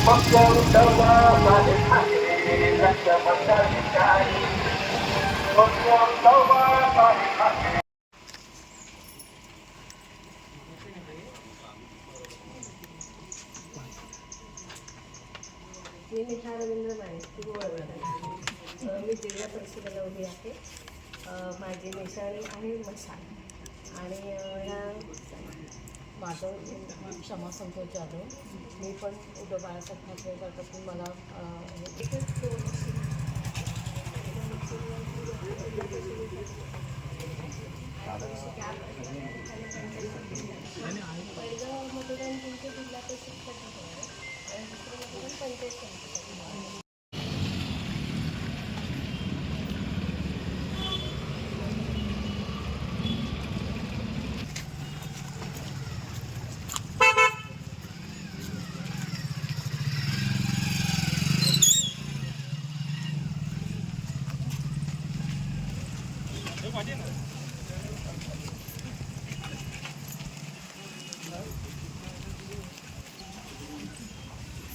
मी निशा रवींद्र माने मी जिल्हा परिषदेला उभी आहे। माझी निशाणी आहे मशाल आणि माझं क्षमा संतोष जाधव। मी पण उद्धव बाळासाहेब ठाकरे गटातून मला पहिलं मतदान तुमच्या जिल्हा परिषदसाठी आणि दुसरं मतदान पंचायत समितीसाठी।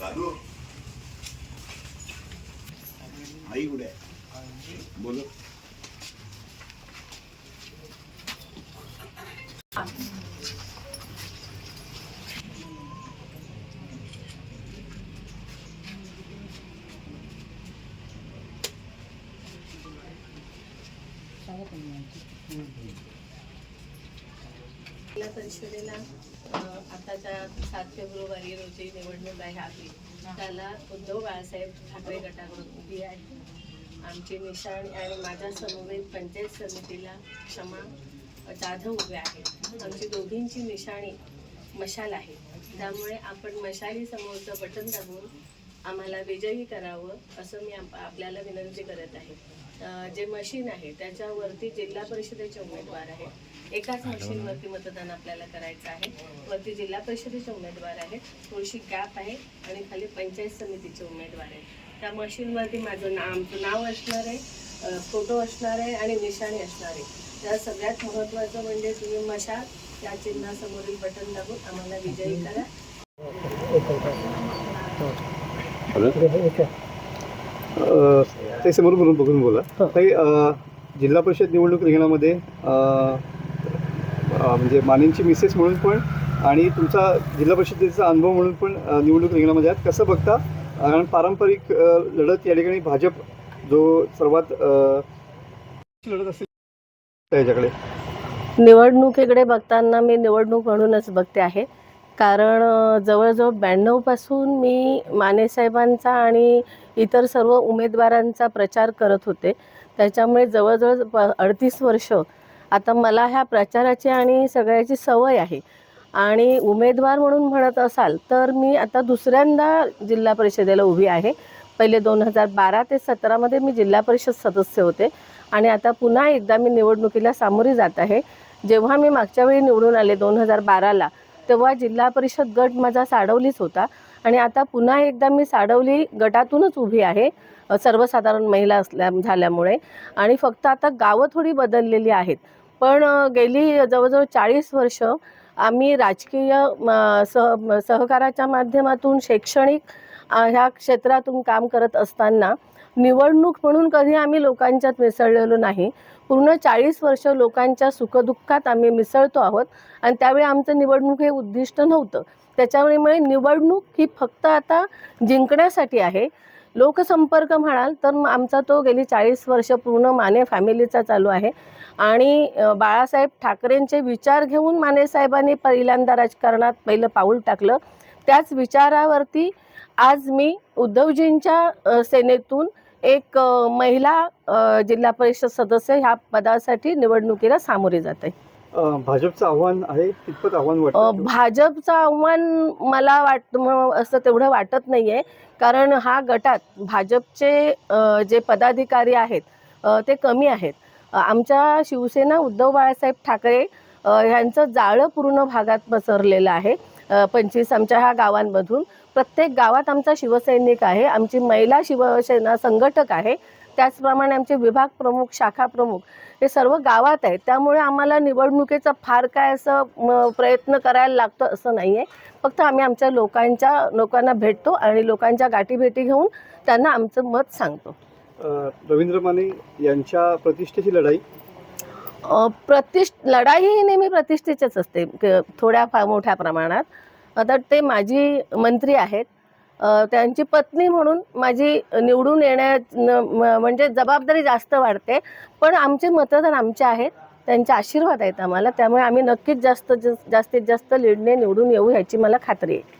दादू आई कुठे बोलो जिल्हा परिषदेला आताच्या 7 फेब्रुवारी रोजी निवडणूक आहे आपली, त्याला उद्धव बाळासाहेब ठाकरे गटाकडून उभी आहे। आमची निशाणी आणि माझ्या समवेत पंचायत समितीला क्षमा जाधव उभे आहेत। आमची दोघींची निशाणी मशाल आहे, त्यामुळे आपण मशाली समोरचं बटन दाबून आम्हाला विजयी करावं असं मी आपल्याला विनंती करत आहे। जे मशीन आहे त्याच्यावरती जिल्हा परिषदेचे उमेदवार आहेत। एकाच मशीनवरती मतदान आपल्याला करायचं आहे। वरती जिल्हा परिषदेचे उमेदवार आहेत, थोडीशी गॅप आहे आणि खाली पंचायत समितीचे उमेदवार आहेत। त्या मशीनवरती आमचं नाव असणार आहे, फोटो असणार आहे आणि निशाणी असणार आहे। त्या सगळ्यात महत्त्वाचं म्हणजे तुम्ही मशाल या चिन्हासमोरील बटन दाबून आम्हाला विजयी करा। ते समोर बघून बोला। काही जिल्हा परिषद निवडणूक रिंगणामध्ये म्हणजे मानेंची मिसेस म्हणून पण आणि तुमचा जिल्हा परिषदेचा अनुभव म्हणून पण निवडणूक रिंगणामध्ये आहेत, कसं बघता? कारण पारंपरिक लढत या ठिकाणी भाजप जो सर्वात लढत असेल त्याच्याकडे निवडणुकीकडे बघताना मी निवडणूक म्हणूनच बघते आहे, कारण जवळजवळ 92 पासून मी मानेसाहेबांचा आणि इतर सर्व उमेदवारांचा प्रचार करत होते। त्याच्यामुळे जवळजवळ 38 वर्ष आता मला ह्या प्रचाराची आणि सगळ्याची सवय आहे। आणि उमेदवार म्हणून म्हणत असाल तर मी आता दुसऱ्यांदा जिल्हा परिषदेला उभी आहे। पहिले 2012 ते 17 मी जिल्हा परिषद सदस्य होते आणि आता पुन्हा एकदा मी निवडणुकीला सामोरी जात आहे। जेव्हा मी मागच्या वेळी निवडून आले 2012ला, तेव्हा जिल्हा परिषद गट माझा साडवलीच होता आणि आता पुन्हा एकदा मी साडवली गटातूनच उभी आहे, सर्वसाधारण महिला झाल्यामुळे। आणि फक्त आता गावं थोडी बदललेली आहेत, पण गेली जवळजवळ 40 वर्ष आम्ही राजकीय सहकाराच्या माध्यमातून शैक्षणिक ह्या क्षेत्रातून काम करत असताना निवडणूक म्हणून कधी आम्ही लोकांच्यात मिसळलेलो नाही। पूर्ण 40 वर्ष लोकांच्या सुखदुःखात आम्ही मिसळतो आहोत आणि त्यावेळी आमचं निवडणूक हे उद्दिष्ट नव्हतं। त्याच्यामुळे निवडणूक ही फक्त आता जिंकण्यासाठी आहे। लोकसंपर्क म्हणाल तर आमचा तो गेली 40 वर्ष पूर्ण माने फॅमिलीचा चालू आहे आणि बाळासाहेब ठाकरेंचे विचार घेऊन माने साहेबांनी पहिल्यांदा राजकारणात पहिलं पाऊल टाकलं। त्याच विचारावरती आज मी उद्धवजींच्या सेनेतून एक महिला जिल्हा परिषद सदस्य ह्या पदासाठी निवडणुकीला सामोरे जाते। भाजपचं आव्हान आहे, कितपत आव्हान वाटतं? भाजपचं आव्हान मला असं तेवढं वाटत नाही आहे, कारण हा गटात भाजपचे जे पदाधिकारी आहेत ते कमी आहेत। आमच्या शिवसेना उद्धव बाळासाहेब ठाकरे यांचं जाळं पूर्ण भागात पसरलेलं आहे। 25 आमच्या ह्या गावांमधून प्रत्येक गावात आमचा शिवसैनिक आहे, आमची महिला शिवसेना संघटक आहे, त्याचप्रमाणे आमचे विभाग प्रमुख, शाखा प्रमुख हे सर्व गावात आहे. त्यामुळे आम्हाला निवडणुकीचा फार काय असं प्रयत्न करायला लागतो असं नाही आहे. फक्त आम्ही आमच्या लोकांना भेटतो आणि लोकांच्या गाठीभेटी घेऊन त्यांना आमचं मत सांगतो. रवींद्र माने यांच्या प्रतिष्ठेची लढाई लढाई ही नेहमी प्रतिष्ठेचीच असते थोड्या फार मोठ्या प्रमाणात. आता ते माजी मंत्री आहेत, त्यांची पत्नी म्हणून माझी निवडून म्हणजे जबाबदारी जास्त वाढते. पण आमचे मतदार आमचे आहेत, त्यांचे आशीर्वाद आहेत आम्हाला, त्यामुळे आम्ही नक्कीच जास्तीत जास्त लीडने निवडून येऊ ह्याची मला खात्री आहे.